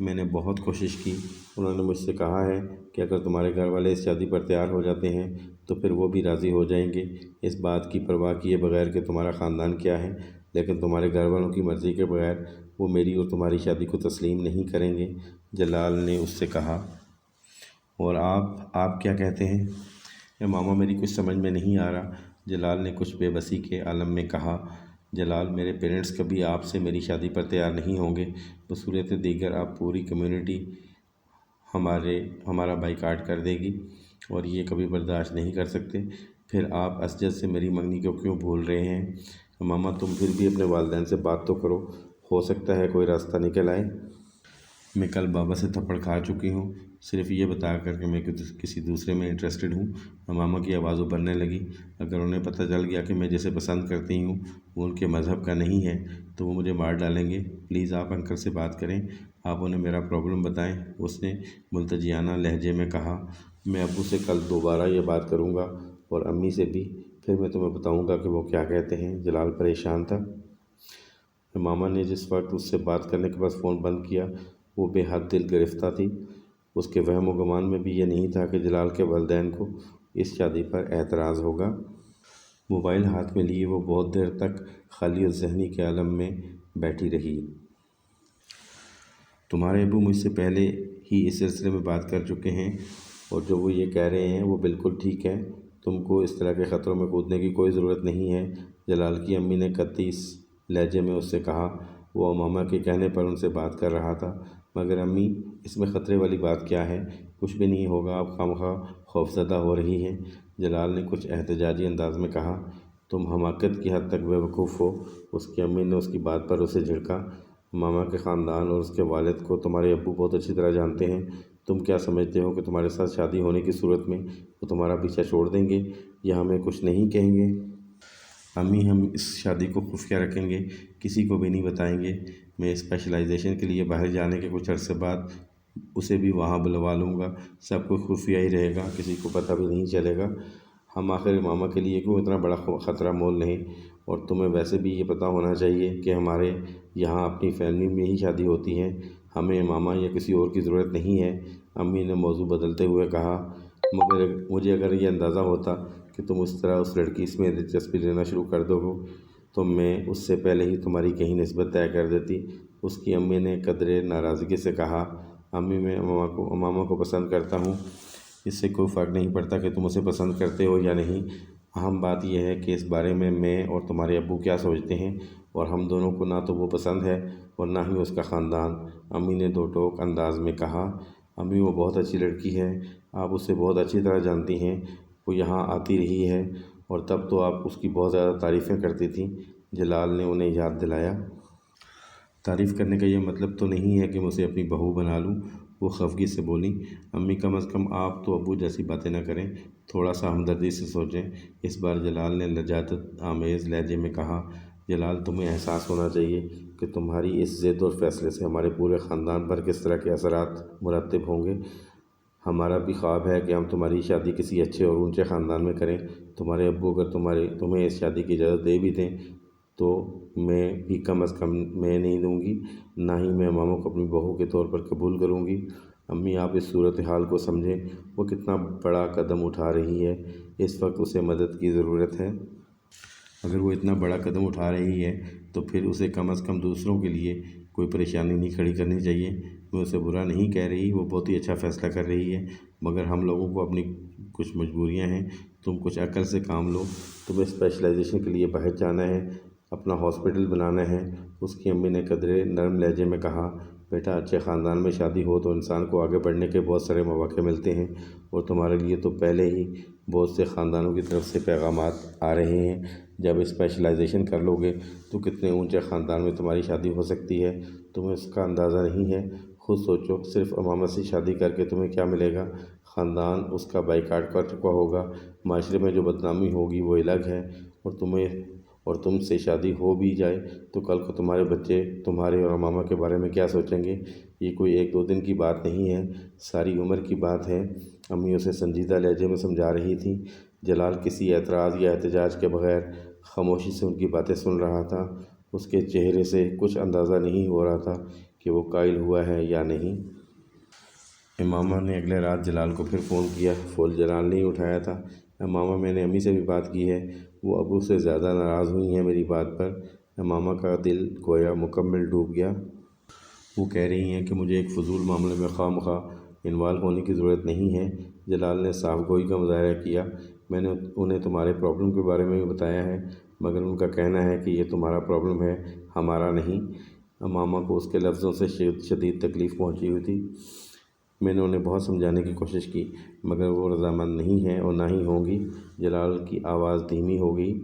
میں نے بہت کوشش کی، انہوں نے مجھ سے کہا ہے کہ اگر تمہارے گھر والے اس شادی پر تیار ہو جاتے ہیں تو پھر وہ بھی راضی ہو جائیں گے، اس بات کی پرواہ کیے بغیر کہ تمہارا خاندان کیا ہے، لیکن تمہارے گھر والوں کی مرضی کے بغیر وہ میری اور تمہاری شادی کو تسلیم نہیں کریں گے۔ جلال نے اس سے کہا، اور آپ کیا کہتے ہیں؟ ماما میری کچھ سمجھ میں نہیں آ رہا، جلال نے کچھ بے بسی کے عالم میں کہا۔ جلال، میرے پیرنٹس کبھی آپ سے میری شادی پر تیار نہیں ہوں گے، بصورت دیگر آپ پوری کمیونٹی ہمارا بائیکاٹ کر دے گی اور یہ کبھی برداشت نہیں کر سکتے۔ پھر آپ اسجد سے میری منگنی کو کیوں بھول رہے ہیں؟ ماما تم پھر بھی اپنے والدین سے بات تو کرو، ہو سکتا ہے کوئی راستہ نکل آئے۔ میں کل بابا سے تھپڑ کھا چکی ہوں، صرف یہ بتا کر کہ میں کسی دوسرے میں انٹرسٹڈ ہوں۔ ماما کی آواز ابھرنے لگی، اگر انہیں پتہ چل گیا کہ میں جسے پسند کرتی ہوں وہ ان کے مذہب کا نہیں ہے تو وہ مجھے مار ڈالیں گے۔ پلیز آپ انکل سے بات کریں، آپ انہیں میرا پرابلم بتائیں۔ اس نے ملتجیانہ لہجے میں کہا، میں ابو سے کل دوبارہ یہ بات کروں گا اور امی سے بھی، پھر میں تمہیں بتاؤں گا کہ وہ کیا کہتے ہیں۔ جلال پریشان تھا۔ ماما نے جس وقت اس سے بات کرنے کے بعد فون بند کیا وہ بے حد دل گرفتہ تھی۔ اس کے وہم و گمان میں بھی یہ نہیں تھا کہ جلال کے والدین کو اس شادی پر اعتراض ہوگا۔ موبائل ہاتھ میں لیے وہ بہت دیر تک خالی الذہنی کے عالم میں بیٹھی رہی۔ تمہارے ابو مجھ سے پہلے ہی اس سلسلے میں بات کر چکے ہیں اور جو وہ یہ کہہ رہے ہیں وہ بالکل ٹھیک ہے، تم کو اس طرح کے خطروں میں کودنے کی کوئی ضرورت نہیں ہے، جلال کی امی نے قطعی لہجے میں اس سے کہا۔ وہ ماما کے کہنے پر ان سے بات کر رہا تھا، مگر امی اس میں خطرے والی بات کیا ہے؟ کچھ بھی نہیں ہوگا، آپ خواہ خوفزدہ ہو رہی ہیں، جلال نے کچھ احتجاجی انداز میں کہا۔ تم حماقت کی حد تک بے وقوف ہو، اس کی امی نے اس کی بات پر اسے جھڑکا۔ ماما کے خاندان اور اس کے والد کو تمہارے ابو بہت اچھی طرح جانتے ہیں، تم کیا سمجھتے ہو کہ تمہارے ساتھ شادی ہونے کی صورت میں وہ تمہارا پیچھا چھوڑ دیں گے یا ہمیں کچھ نہیں کہیں گے؟ امی ہم اس شادی کو خفیہ رکھیں گے، کسی کو بھی نہیں بتائیں گے، میں اسپیشلائزیشن کے لیے باہر جانے کے کچھ عرصے بعد اسے بھی وہاں بلوا لوں گا، سب کچھ خفیہ ہی رہے گا، کسی کو پتہ بھی نہیں چلے گا۔ ہم آخر ماما کے لیے کیوں اتنا بڑا خطرہ مول لیں؟ اور تمہیں ویسے بھی یہ پتہ ہونا چاہیے کہ ہمارے یہاں اپنی فیملی میں ہی شادی ہوتی ہے، ہمیں ماما یا کسی اور کی ضرورت نہیں ہے۔ امی نے موضوع بدلتے ہوئے کہا، مگر مجھے اگر یہ اندازہ ہوتا کہ تم اس طرح اس لڑکی میں دلچسپی لینا شروع کر دو گے تو میں اس سے پہلے ہی تمہاری کہیں نسبت طے کر دیتی۔ اس کی امی نے قدرے ناراضگی سے کہا، امی میں ماما کو پسند کرتا ہوں، اس سے کوئی فرق نہیں پڑتا کہ تم اسے پسند کرتے ہو یا نہیں، اہم بات یہ ہے کہ اس بارے میں اور تمہارے ابو کیا سوچتے ہیں، اور ہم دونوں کو نہ تو وہ پسند ہے اور نہ ہی اس کا خاندان، امی نے دو ٹوک انداز میں کہا۔ امی وہ بہت اچھی لڑکی ہے، آپ اسے بہت اچھی طرح جانتی ہیں، وہ یہاں آتی رہی ہے اور تب تو آپ اس کی بہت زیادہ تعریفیں کرتی تھیں، جلال نے انہیں یاد دلایا۔ تعریف کرنے کا یہ مطلب تو نہیں ہے کہ میں اسے اپنی بہو بنا لوں، وہ خفگی سے بولی۔ امی کم از کم آپ تو ابو جیسی باتیں نہ کریں، تھوڑا سا ہمدردی سے سوچیں، اس بار جلال نے لجاجت آمیز لہجے میں کہا۔ جلال تمہیں احساس ہونا چاہیے کہ تمہاری اس ضد اور فیصلے سے ہمارے پورے خاندان پر کس طرح کے اثرات مرتب ہوں گے، ہمارا بھی خواب ہے کہ ہم تمہاری شادی کسی اچھے اور اونچے خاندان میں کریں، تمہارے ابو اگر تمہیں اس شادی کی اجازت دے بھی دیں تو میں بھی کم از کم میں نہیں دوں گی، نہ ہی میں ماما کو اپنی بہو کے طور پر قبول کروں گی۔ امی آپ اس صورتحال کو سمجھیں، وہ کتنا بڑا قدم اٹھا رہی ہے، اس وقت اسے مدد کی ضرورت ہے۔ اگر وہ اتنا بڑا قدم اٹھا رہی ہے تو پھر اسے کم از کم دوسروں کے لیے کوئی پریشانی نہیں کھڑی کرنی چاہیے۔ میں اسے برا نہیں کہہ رہی، وہ بہت ہی اچھا فیصلہ کر رہی ہے، مگر ہم لوگوں کو اپنی کچھ مجبوریاں ہیں، تم کچھ عقل سے کام لو، تمہیں اسپیشلائزیشن کے لیے باہر جانا ہے، اپنا ہاسپٹل بنانا ہے، اس کی امی نے قدرے نرم لہجے میں کہا۔ بیٹا اچھے خاندان میں شادی ہو تو انسان کو آگے بڑھنے کے بہت سارے مواقع ملتے ہیں، اور تمہارے لیے تو پہلے ہی بہت سے خاندانوں کی طرف سے پیغامات آ رہے ہیں، جب اسپیشلائزیشن کر لو گے تو کتنے اونچے خاندان میں تمہاری شادی ہو سکتی ہے، تمہیں اس کا اندازہ نہیں ہے، خود سوچو، صرف امامہ سے شادی کر کے تمہیں کیا ملے گا، خاندان اس کا بائیکاٹ کر چکا ہوگا، معاشرے میں جو بدنامی ہوگی وہ الگ ہے، اور تم سے شادی ہو بھی جائے تو کل کو تمہارے بچے تمہارے اور امامہ کے بارے میں کیا سوچیں گے، یہ کوئی ایک دو دن کی بات نہیں ہے، ساری عمر کی بات ہے، امی اسے سنجیدہ لہجے میں سمجھا رہی تھیں۔ جلال کسی اعتراض یا احتجاج کے بغیر خاموشی سے ان کی باتیں سن رہا تھا، اس کے چہرے سے کچھ اندازہ نہیں ہو رہا تھا کہ وہ قائل ہوا ہے یا نہیں۔ امامہ نے اگلے رات جلال کو پھر فون کیا، فون جلال نہیں اٹھایا تھا۔ امامہ میں نے امی سے بھی بات کی ہے، وہ ابو سے زیادہ ناراض ہوئی ہیں میری بات پر۔ امامہ کا دل گویا مکمل ڈوب گیا۔ وہ کہہ رہی ہیں کہ مجھے ایک فضول معاملے میں خواہ مخواہ انوالو ہونے کی ضرورت نہیں ہے۔ جلال نے صاف گوئی کا مظاہرہ کیا۔ میں نے انہیں تمہارے پرابلم کے بارے میں بھی بتایا ہے، مگر ان کا کہنا ہے کہ یہ تمہارا پرابلم ہے، ہمارا نہیں۔ امامہ کو اس کے لفظوں سے شدید تکلیف پہنچی ہوئی تھی۔ میں نے انہیں بہت سمجھانے کی کوشش کی، مگر وہ رضامند نہیں ہیں اور نہ ہی ہوں گی۔ جلال کی آواز دھیمی ہو گئی۔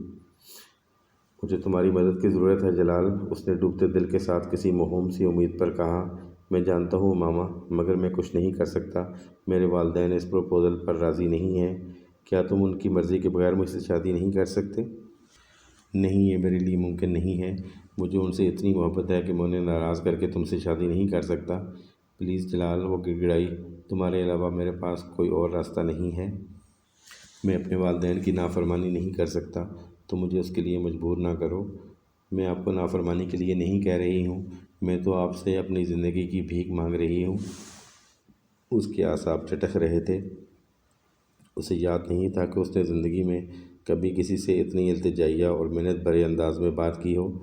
مجھے تمہاری مدد کی ضرورت ہے جلال، اس نے ڈوبتے دل کے ساتھ کسی موہوم سی امید پر کہا۔ میں جانتا ہوں امامہ، مگر میں کچھ نہیں کر سکتا۔ میرے والدین اس پروپوزل پر راضی نہیں ہیں۔ کیا تم ان کی مرضی کے بغیر مجھ سے شادی نہیں کر سکتے؟ نہیں، یہ میرے لیے ممکن نہیں ہے۔ مجھے ان سے اتنی محبت ہے کہ میں انہیں ناراض کر کے تم سے شادی نہیں کر سکتا۔ پلیز جلال، وہ گڑ گڑائی، تمہارے علاوہ میرے پاس کوئی اور راستہ نہیں ہے۔ میں اپنے والدین کی نافرمانی نہیں کر سکتا، تو مجھے اس کے لیے مجبور نہ کرو۔ میں آپ کو نافرمانی کے لیے نہیں کہہ رہی ہوں، میں تو آپ سے اپنی زندگی کی بھیک مانگ رہی ہوں۔ اس کے اعصاب چٹک رہے تھے۔ اسے یاد نہیں تھا کہ اس نے زندگی میں کبھی کسی سے اتنی التجائیہ اور منت بھرے انداز میں بات کی ہو۔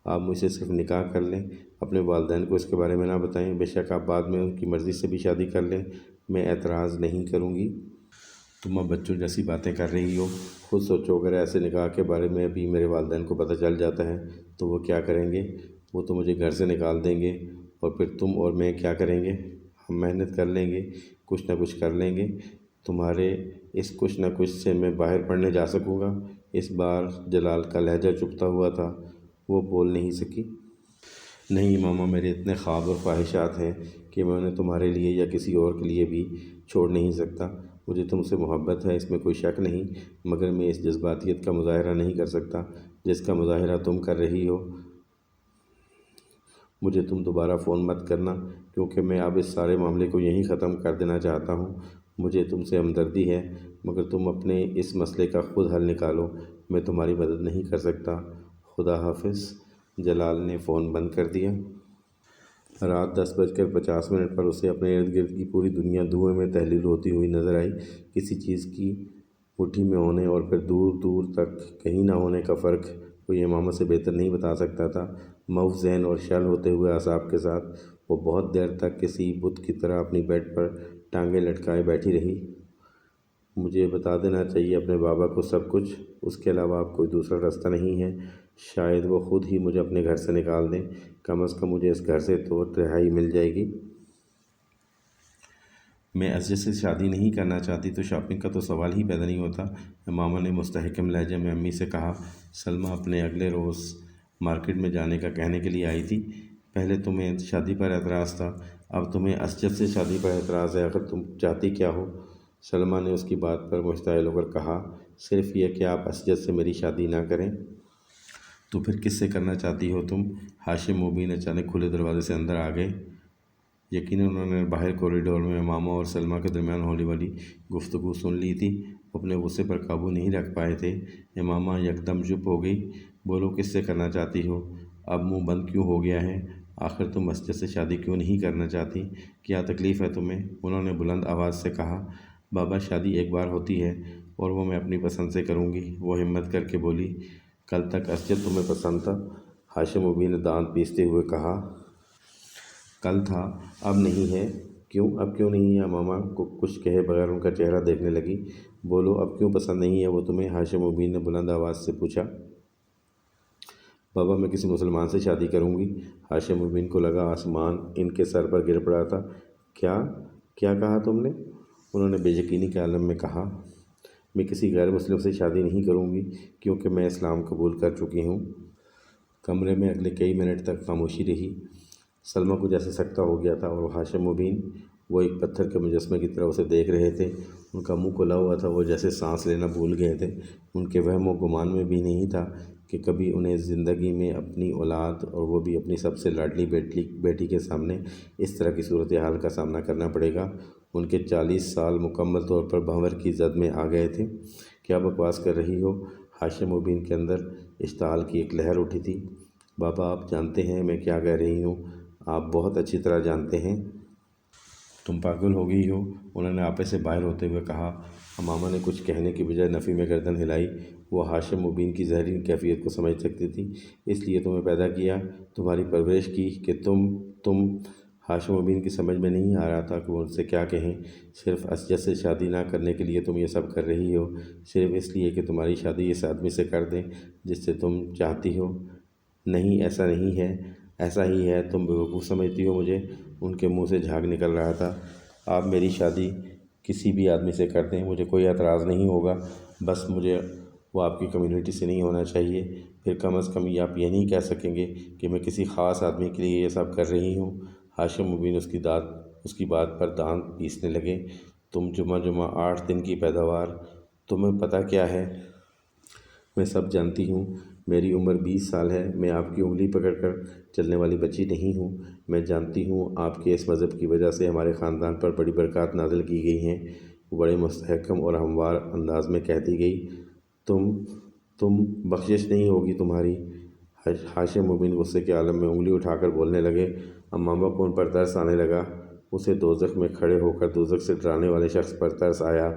آپ مجھ سے صرف نکاح کر لیں، اپنے والدین کو اس کے بارے میں نہ بتائیں۔ بے شک آپ بعد میں ان کی مرضی سے بھی شادی کر لیں، میں اعتراض نہیں کروں گی۔ تم اب بچوں جیسی باتیں کر رہی ہو۔ خود سوچو، اگر ایسے نکاح کے بارے میں بھی میرے والدین کو پتہ چل جاتا ہے تو وہ کیا کریں گے؟ وہ تو مجھے گھر سے نکال دیں گے، اور پھر تم اور میں کیا کریں گے؟ ہم محنت کر لیں گے، کچھ نہ کچھ کر لیں گے، تمہارے اس کچھ نہ کچھ سے میں باہر پڑھنے جا سکوں گا۔ اس بار جلال کا لہجہ چپتا ہوا تھا، وہ بول نہیں سکی۔ نہیں ماما، میرے اتنے خواب اور خواہشات ہیں کہ میں انہیں تمہارے لیے یا کسی اور کے لیے بھی چھوڑ نہیں سکتا۔ مجھے تم سے محبت ہے، اس میں کوئی شک نہیں، مگر میں اس جذباتیت کا مظاہرہ نہیں کر سکتا جس کا مظاہرہ تم کر رہی ہو۔ مجھے تم دوبارہ فون مت کرنا، کیونکہ میں اب اس سارے معاملے کو یہیں ختم کر دینا چاہتا ہوں۔ مجھے تم سے ہمدردی ہے، مگر تم اپنے اس مسئلے کا خود حل نکالو، میں تمہاری مدد نہیں کر سکتا۔ خدا حافظ۔ جلال نے فون بند کر دیا۔ رات 10:50 پر اسے اپنے ارد گرد کی پوری دنیا دھوئیں میں تحلیل ہوتی ہوئی نظر آئی۔ کسی چیز کی مٹھی میں ہونے اور پھر دور دور تک کہیں نہ ہونے کا فرق کوئی امامہ سے بہتر نہیں بتا سکتا تھا۔ موف ذہن اور شل ہوتے ہوئے اعصاب کے ساتھ وہ بہت دیر تک کسی بت کی طرح اپنی بیڈ پر ٹانگیں لٹکائے بیٹھی رہی۔ مجھے بتا دینا چاہیے اپنے بابا کو سب کچھ، اس کے علاوہ اب کوئی دوسرا راستہ نہیں ہے۔ شاید وہ خود ہی مجھے اپنے گھر سے نکال دیں، کم از کم مجھے اس گھر سے تو رہائی مل جائے گی۔ میں اسجد سے شادی نہیں کرنا چاہتی تو شاپنگ کا تو سوال ہی پیدا نہیں ہوتا، امامہ نے مستحکم لہجے میں امی سے کہا۔ سلمیٰ اپنے اگلے روز مارکیٹ میں جانے کا کہنے کے لیے آئی تھی۔ پہلے تمہیں شادی پر اعتراض تھا، اب تمہیں اسجد سے شادی پر اعتراض ہے، آخر تم چاہتی کیا ہو؟ سلمیٰ نے اس کی بات پر مشتعل ہو کر کہا۔ صرف یہ کہ آپ اسجد سے میری شادی نہ کریں۔ تو پھر کس سے کرنا چاہتی ہو تم؟ ہاشم مبین اچانک کھلے دروازے سے اندر آ گئے۔ یقیناً انہوں نے باہر کوریڈور میں امامہ اور سلمیٰ کے درمیان ہونے والی گفتگو سن لی تھی، اپنے غصے پر قابو نہیں رکھ پائے تھے۔ امامہ یکدم چپ ہو گئی۔ بولو، کس سے کرنا چاہتی ہو؟ اب منہ بند کیوں ہو گیا ہے؟ آخر تم مسجد سے شادی کیوں نہیں کرنا چاہتی؟ کیا تکلیف ہے تمہیں؟ انہوں نے بلند آواز سے کہا۔ بابا، شادی ایک بار ہوتی ہے اور وہ میں اپنی پسند سے کروں گی، وہ ہمت کر کے بولی۔ کل تک اسجد تمہیں پسند تھا، ہاشم مبین نے دانت پیستے ہوئے کہا۔ کل تھا، اب نہیں ہے۔ کیوں اب کیوں نہیں ہے؟ امامہ کو کچھ کہے بغیر ان کا چہرہ دیکھنے لگی۔ بولو، اب کیوں پسند نہیں ہے وہ تمہیں؟ ہاشم مبین نے بلند آواز سے پوچھا۔ بابا، میں کسی مسلمان سے شادی کروں گی۔ ہاشم مبین کو لگا آسمان ان کے سر پر گر پڑا تھا۔ کیا کہا تم نے؟ انہوں نے بے یقینی کے عالم میں کہا۔ میں کسی غیر مسلم سے شادی نہیں کروں گی، کیونکہ میں اسلام قبول کر چکی ہوں۔ کمرے میں اگلے کئی منٹ تک خاموشی رہی۔ سلمیٰ کو جیسے سکتہ ہو گیا تھا اور ہاشم مبین وہ ایک پتھر کے مجسمے کی طرح اسے دیکھ رہے تھے۔ ان کا منہ کھلا ہوا تھا، وہ جیسے سانس لینا بھول گئے تھے۔ ان کے وہم و گمان میں بھی نہیں تھا کہ کبھی انہیں زندگی میں اپنی اولاد اور وہ بھی اپنی سب سے لاڈلی بیٹی کے سامنے اس طرح کی صورتحال کا سامنا کرنا پڑے گا۔ ان کے 40 سال مکمل طور پر بھنور کی زد میں آ گئے تھے۔ کیا بکواس کر رہی ہو؟ ہاشم مبین کے اندر اشتعال کی ایک لہر اٹھی تھی۔ بابا، آپ جانتے ہیں میں کیا کہہ رہی ہوں۔ آپ بہت اچھی طرح جانتے ہیں تم پاگل ہو گئی ہو، انہوں نے آپے سے باہر ہوتے ہوئے کہا۔ امامہ نے کچھ کہنے کی بجائے نفی میں گردن ہلائی۔ وہ ہاشم مبین کی زہری کیفیت کو سمجھ سکتی تھی۔ اس لیے تمہیں پیدا کیا، تمہاری پرورش کی کہ تم ہاشم مبین کی سمجھ میں نہیں آ رہا تھا کہ وہ ان سے کیا کہیں۔ صرف اسجد سے شادی نہ کرنے کے لیے تم یہ سب کر رہی ہو، صرف اس لیے کہ تمہاری شادی اس آدمی سے کر دیں جس سے تم چاہتی ہو۔ نہیں، ایسا نہیں ہے، ایسا ہی ہے، تم بیوقوف سمجھتی ہو مجھے۔ ان کے منہ سے جھاگ نکل رہا تھا۔ آپ میری شادی کسی بھی آدمی سے کر دیں، مجھے کوئی اعتراض نہیں ہوگا، بس مجھے وہ آپ کی کمیونٹی سے نہیں ہونا چاہیے۔ پھر کم از کم یہ آپ یہ نہیں کہہ سکیں گے کہ میں کسی خاص آدمی کے لیے یہ سب کر رہی ہوں۔ ہاشم مبین اس کی بات پر دانت پیسنے لگے۔ تم جمعہ 8 دن کی پیداوار، تمہیں پتہ کیا ہے؟ میں سب جانتی ہوں، میری عمر 20 سال ہے، میں آپ کی انگلی پکڑ کر چلنے والی بچی نہیں ہوں۔ میں جانتی ہوں آپ کے اس مذہب کی وجہ سے ہمارے خاندان پر بڑی برکات نازل کی گئی ہیں۔ وہ بڑے مستحکم اور ہموار انداز میں کہتی گئی۔ تم بخشش نہیں ہوگی تمہاری۔ ہاشم مبین غصے کے عالم میں انگلی اٹھا کر بولنے لگے۔ امامہ کو ان پر ترس آنے لگا۔ اسے دوزخ میں کھڑے ہو کر دوزخ سے ڈرانے والے شخص پر ترس آیا،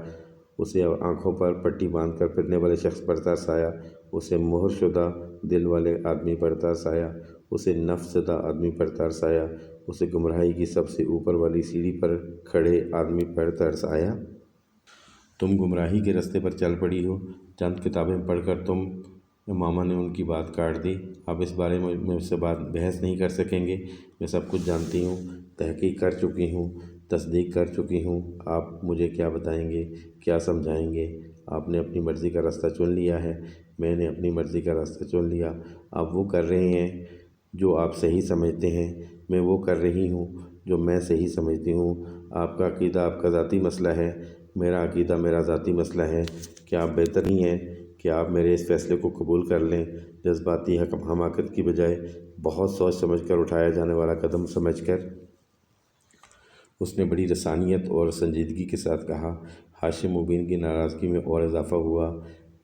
اسے آنکھوں پر پٹی باندھ کر پھرنے والے شخص پر ترس آیا، اسے مہر شدہ دل والے آدمی پر ترس آیا، اسے نفس زدہ آدمی پر ترس آیا، اسے گمراہی کی سب سے اوپر والی سیڑھی پر کھڑے آدمی پر ترس آیا۔ تم گمراہی کے رستے پر چل پڑی ہو۔ چند کتابیں پڑھ کر امامہ نے ان کی بات کاٹ دی۔ آپ اس بارے میں مجھ سے بحث نہیں کر سکیں گے، میں سب کچھ جانتی ہوں، تحقیق کر چکی ہوں، تصدیق کر چکی ہوں۔ آپ مجھے کیا بتائیں گے، کیا سمجھائیں گے؟ آپ نے اپنی مرضی کا راستہ چن لیا ہے، میں نے اپنی مرضی کا راستہ چن لیا۔ آپ وہ کر رہے ہیں جو آپ صحیح سمجھتے ہیں، میں وہ کر رہی ہوں جو میں صحیح سمجھتی ہوں۔ آپ کا عقیدہ آپ کا ذاتی مسئلہ ہے، میرا عقیدہ میرا ذاتی مسئلہ ہے۔ کیا آپ بہتر نہیں ہے کہ آپ میرے اس فیصلے کو قبول کر لیں، جذباتی حماقت کی بجائے بہت سوچ سمجھ کر اٹھایا جانے والا قدم سمجھ کر؟ اس نے بڑی رسانیت اور سنجیدگی کے ساتھ کہا۔ ہاشم مبین کی ناراضگی میں اور اضافہ ہوا۔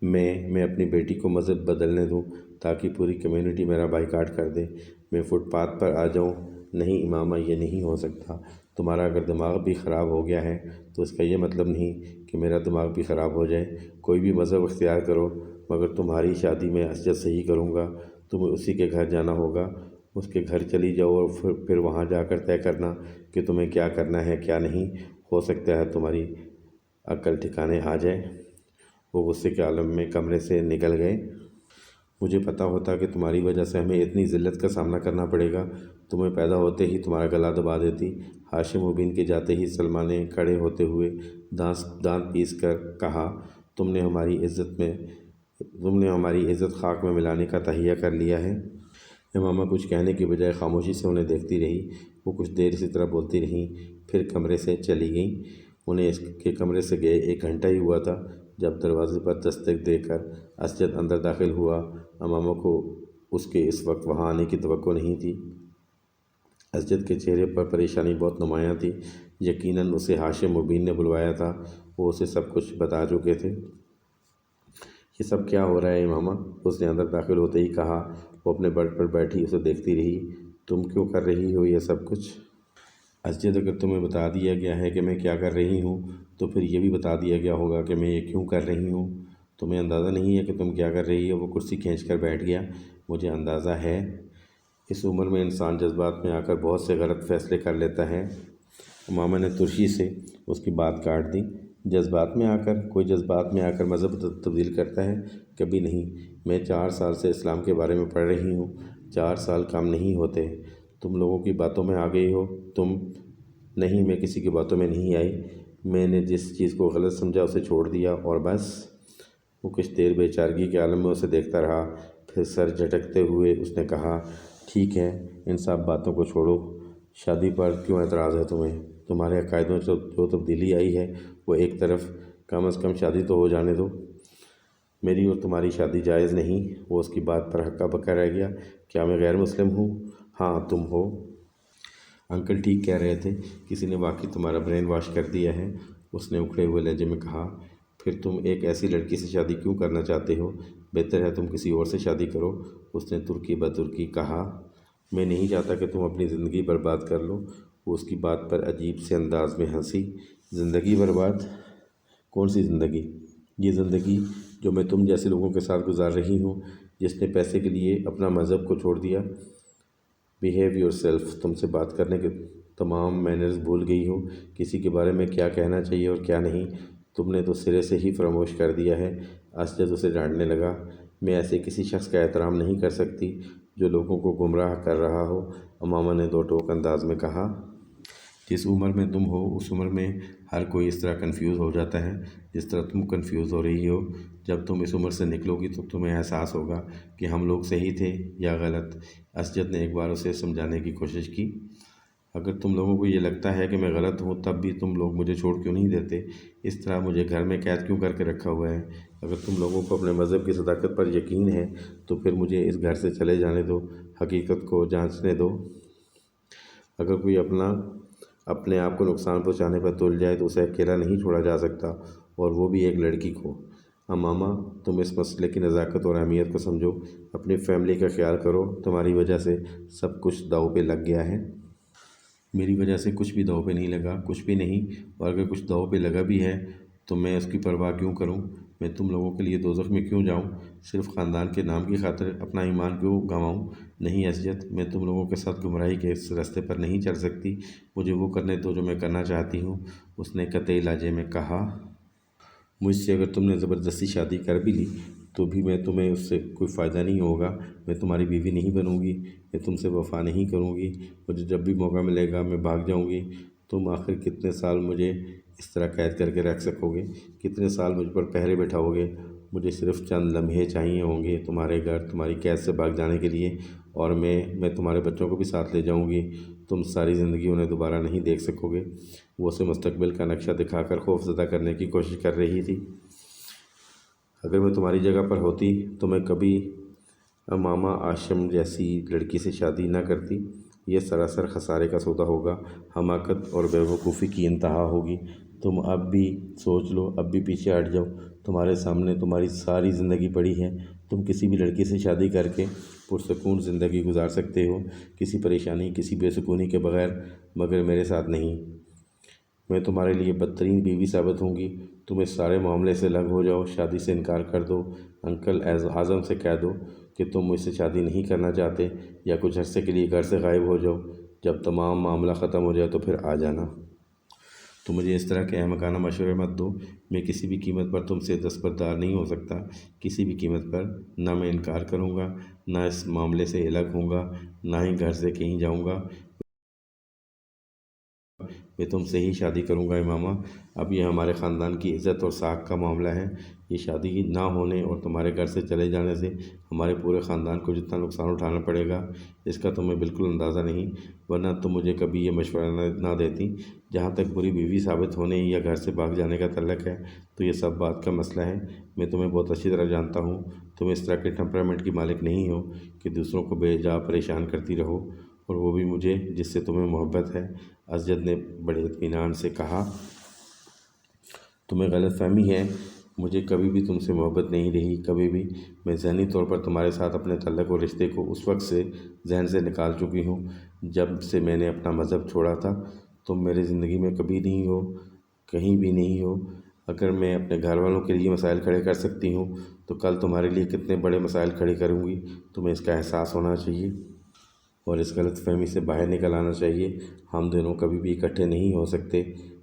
میں اپنی بیٹی کو مذہب بدلنے دوں تاکہ پوری کمیونٹی میرا بائیکاٹ کر دے، میں فٹ پاتھ پر آ جاؤں؟ نہیں امامہ، یہ نہیں ہو سکتا۔ تمہارا اگر دماغ بھی خراب ہو گیا ہے تو اس کا یہ مطلب نہیں کہ میرا دماغ بھی خراب ہو جائے۔ کوئی بھی مذہب اختیار کرو، مگر تمہاری شادی میں اسجد سے ہی کروں گا۔ تمہیں اسی کے گھر جانا ہوگا، اس کے گھر چلی جاؤ اور پھر وہاں جا کر طے کرنا کہ تمہیں کیا کرنا ہے کیا نہیں۔ ہو سکتا ہے تمہاری عقل ٹھکانے آ جائے۔ وہ غصے کے عالم میں کمرے سے نکل گئے۔ مجھے پتہ ہوتا کہ تمہاری وجہ سے ہمیں اتنی ذلت کا سامنا کرنا پڑے گا، تمہیں پیدا ہوتے ہی تمہارا گلا دبا دیتی۔ ہاشم مبین کے جاتے ہی سلمہ نے کھڑے ہوتے ہوئے دانت پیس کر کہا، تم نے ہماری عزت خاک میں ملانے کا تہیہ کر لیا ہے۔ امامہ کچھ کہنے کی بجائے خاموشی سے انہیں دیکھتی رہی۔ وہ کچھ دیر اسی طرح بولتی رہیں، پھر کمرے سے چلی گئیں۔ انہیں اس کے کمرے سے گئے 1 گھنٹہ ہی ہوا تھا جب دروازے پر دستک دے کر اسجد اندر داخل ہوا۔ امامہ کو اس کے اس وقت وہاں آنے کی توقع نہیں تھی۔ اسجد کے چہرے پر پریشانی بہت نمایاں تھی۔ یقیناً اسے ہاشم مبین نے بلوایا تھا، وہ اسے سب کچھ بتا چکے تھے۔ یہ سب کیا ہو رہا ہے امامہ؟ اس نے اندر داخل ہوتے ہی کہا۔ وہ اپنے بیڈ پر بیٹھی اسے دیکھتی رہی۔ تم کیوں کر رہی ہو یہ سب کچھ؟ اسجد، اگر تمہیں بتا دیا گیا ہے کہ میں کیا کر رہی ہوں تو پھر یہ بھی بتا دیا گیا ہوگا کہ میں یہ کیوں کر رہی ہوں۔ تمہیں اندازہ نہیں ہے کہ تم کیا کر رہی ہو؟ وہ کرسی کھینچ کر بیٹھ گیا۔ مجھے اندازہ ہے۔ اس عمر میں انسان جذبات میں آ کر بہت سے غلط فیصلے کر لیتا ہے۔ امامہ نے ترشی سے اس کی بات کاٹ دی۔ جذبات میں آ کر؟ کوئی جذبات میں آ کر مذہب تبدیل کرتا ہے؟ کبھی نہیں۔ میں 4 سال سے اسلام کے بارے میں پڑھ رہی ہوں۔ 4 سال کم نہیں ہوتے۔ تم لوگوں کی باتوں میں آ گئی ہو۔ نہیں، میں کسی کی باتوں میں نہیں آئی۔ میں نے جس چیز کو غلط سمجھا اسے چھوڑ دیا اور بس۔ وہ کچھ دیر بے چارگی کے عالم میں اسے دیکھتا رہا، پھر سر جھٹکتے ہوئے اس نے کہا، ٹھیک ہے، ان سب باتوں کو چھوڑو۔ شادی پر کیوں اعتراض ہے تمہیں؟ تمہارے عقائدوں میں جو تبدیلی آئی ہے وہ ایک طرف، کم از کم شادی تو ہو جانے دو۔ میری اور تمہاری شادی جائز نہیں۔ وہ اس کی بات پر ہکا بکا رہ گیا۔ کیا میں غیر مسلم ہوں؟ ہاں تم ہو۔ انکل ٹھیک کہہ رہے تھے، کسی نے واقعی تمہارا برین واش کر دیا ہے، اس نے اکھڑے ہوئے لہجے میں کہا۔ پھر تم ایک ایسی لڑکی سے شادی کیوں کرنا چاہتے ہو؟ بہتر ہے تم کسی اور سے شادی کرو، اس نے ترکی بترکی کہا۔ میں نہیں چاہتا کہ تم اپنی زندگی برباد کر لو۔ وہ اس کی بات پر عجیب سے انداز میں ہنسی۔ زندگی برباد؟ کون سی زندگی؟ یہ زندگی جو میں تم جیسے لوگوں کے ساتھ گزار رہی ہوں، جس نے پیسے کے لیے اپنا مذہب کو چھوڑ دیا۔ Behave your self. تم سے بات کرنے کے تمام مینرز بھول گئی ہو، کسی کے بارے میں کیا کہنا چاہیے اور کیا نہیں تم نے تو سرے سے ہی فراموش کر دیا ہے۔ اسجد اسے ڈانٹنے لگا۔ میں ایسے کسی شخص کا احترام نہیں کر سکتی جو لوگوں کو گمراہ کر رہا ہو، امامہ نے دو ٹوک انداز میں کہا۔ جس عمر میں تم ہو اس عمر میں ہر کوئی اس طرح کنفیوز ہو جاتا ہے جس طرح تم کنفیوز ہو رہی ہو۔ جب تم اس عمر سے نکلو گی تو تمہیں احساس ہوگا کہ ہم لوگ صحیح تھے یا غلط۔ اسجد نے ایک بار اسے سمجھانے کی کوشش کی۔ اگر تم لوگوں کو یہ لگتا ہے کہ میں غلط ہوں تب بھی تم لوگ مجھے چھوڑ کیوں نہیں دیتے؟ اس طرح مجھے گھر میں قید کیوں کر کے رکھا ہوا ہے؟ اگر تم لوگوں کو اپنے مذہب کی صداقت پر یقین ہے تو پھر مجھے اس گھر سے چلے جانے دو، حقیقت کو جانچنے دو۔ اگر کوئی اپنے آپ کو نقصان پہنچانے پر تل جائے تو اسے اکیلا نہیں چھوڑا جا سکتا، اور وہ بھی ایک لڑکی کو۔ امامہ، تم اس مسئلے کی نزاکت اور اہمیت کو سمجھو، اپنی فیملی کا خیال کرو۔ تمہاری وجہ سے سب کچھ داؤ پہ لگ گیا ہے۔ میری وجہ سے کچھ بھی داؤ پہ نہیں لگا، کچھ بھی نہیں، اور اگر کچھ داؤ پہ لگا بھی ہے تو میں اس کی پرواہ کیوں کروں؟ میں تم لوگوں کے لیے دوزخ میں کیوں جاؤں؟ صرف خاندان کے نام کی خاطر اپنا ایمان کیوں گنواؤں؟ نہیں اسجد، میں تم لوگوں کے ساتھ گمراہی کے اس راستے پر نہیں چل سکتی۔ مجھے وہ کرنے دو جو میں کرنا چاہتی ہوں، اس نے قطعی لہجے میں کہا۔ مجھ سے اگر تم نے زبردستی شادی کر بھی لی تو بھی تمہیں اس سے کوئی فائدہ نہیں ہوگا۔ میں تمہاری بیوی نہیں بنوں گی، میں تم سے وفا نہیں کروں گی۔ مجھے جب بھی موقع ملے گا میں بھاگ جاؤں گی۔ تم آخر کتنے سال مجھے اس طرح قید کر کے رکھ سکو گے؟ کتنے سال مجھ پر پہرے بٹھاؤ گے؟ مجھے صرف چند لمحے چاہیے ہوں گے تمہارے گھر، تمہاری قید سے بھاگ جانے کے لیے، اور میں تمہارے بچوں کو بھی ساتھ لے جاؤں گی۔ تم ساری زندگی انہیں دوبارہ نہیں دیکھ سکو گے۔ وہ اسے مستقبل کا نقشہ دکھا کر خوف زدہ کرنے کی کوشش کر رہی تھی۔ اگر میں تمہاری جگہ پر ہوتی تو میں کبھی امامہ آشم جیسی لڑکی سے شادی نہ کرتی۔ یہ سراسر خسارے کا سودا ہوگا، حماقت اور بیوقوفی کی انتہا ہوگی۔ تم اب بھی سوچ لو، اب بھی پیچھے ہٹ جاؤ۔ تمہارے سامنے تمہاری ساری زندگی پڑی ہے۔ تم کسی بھی لڑکی سے شادی کر کے پرسکون زندگی گزار سکتے ہو، کسی پریشانی، کسی بے سکونی کے بغیر، مگر میرے ساتھ نہیں۔ میں تمہارے لیے بدترین بیوی ثابت ہوں گی۔ تم اس سارے معاملے سے الگ ہو جاؤ، شادی سے انکار کر دو۔ انکل اعظم سے کہہ دو کہ تم مجھ سے شادی نہیں کرنا چاہتے، یا کچھ عرصے کے لیے گھر سے غائب ہو جاؤ۔ جب تمام معاملہ ختم ہو جائے تو پھر آ جانا۔ تو مجھے اس طرح کے احمقانہ مشورے مت دو۔ میں کسی بھی قیمت پر تم سے دستبردار نہیں ہو سکتا، کسی بھی قیمت پر۔ نہ میں انکار کروں گا، نہ اس معاملے سے الگ ہوں گا، نہ ہی گھر سے کہیں جاؤں گا۔ میں تم سے ہی شادی کروں گا امامہ۔ اب یہ ہمارے خاندان کی عزت اور ساکھ کا معاملہ ہے۔ یہ شادی نہ ہونے اور تمہارے گھر سے چلے جانے سے ہمارے پورے خاندان کو جتنا نقصان اٹھانا پڑے گا اس کا تمہیں بالکل اندازہ نہیں، ورنہ تم مجھے کبھی یہ مشورہ نہ دیتی۔ جہاں تک بری بیوی ثابت ہونے یا گھر سے بھاگ جانے کا تعلق ہے تو یہ سب بات کا مسئلہ ہے۔ میں تمہیں بہت اچھی طرح جانتا ہوں۔ تم اس طرح کے ٹیمپرامنٹ کی مالک نہیں ہو کہ دوسروں کو بے جا پریشان کرتی رہو، اور وہ بھی مجھے جس سے تمہیں محبت ہے۔ اسجد نے بڑے اطمینان سے کہا۔ تمہیں غلط فہمی ہے، مجھے کبھی بھی تم سے محبت نہیں رہی، کبھی بھی۔ میں ذہنی طور پر تمہارے ساتھ اپنے تعلق اور رشتے کو اس وقت سے ذہن سے نکال چکی ہوں جب سے میں نے اپنا مذہب چھوڑا تھا۔ تم میری زندگی میں کبھی نہیں ہو، کہیں بھی نہیں ہو۔ اگر میں اپنے گھر والوں کے لیے مسائل کھڑے کر سکتی ہوں تو کل تمہارے لیے کتنے بڑے مسائل کھڑے کروں گی، تمہیں اس کا احساس ہونا چاہیے، اور اس غلط فہمی سے باہر نکل آنا چاہیے۔ ہم دونوں کبھی بھی اکٹھے نہیں ہو سکتے۔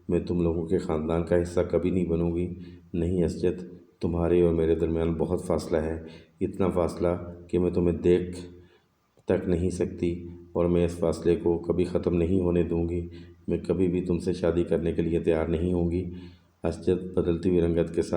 میں تم لوگوں کے خاندان کا حصہ کبھی نہیں بنوں گی۔ نہیں اسجد، تمہارے اور میرے درمیان بہت فاصلہ ہے، اتنا فاصلہ کہ میں تمہیں دیکھ تک نہیں سکتی، اور میں اس فاصلے کو کبھی ختم نہیں ہونے دوں گی۔ میں کبھی بھی تم سے شادی کرنے کے لیے تیار نہیں ہوں گی۔ اسجد بدلتی ہوئی رنگت کے ساتھ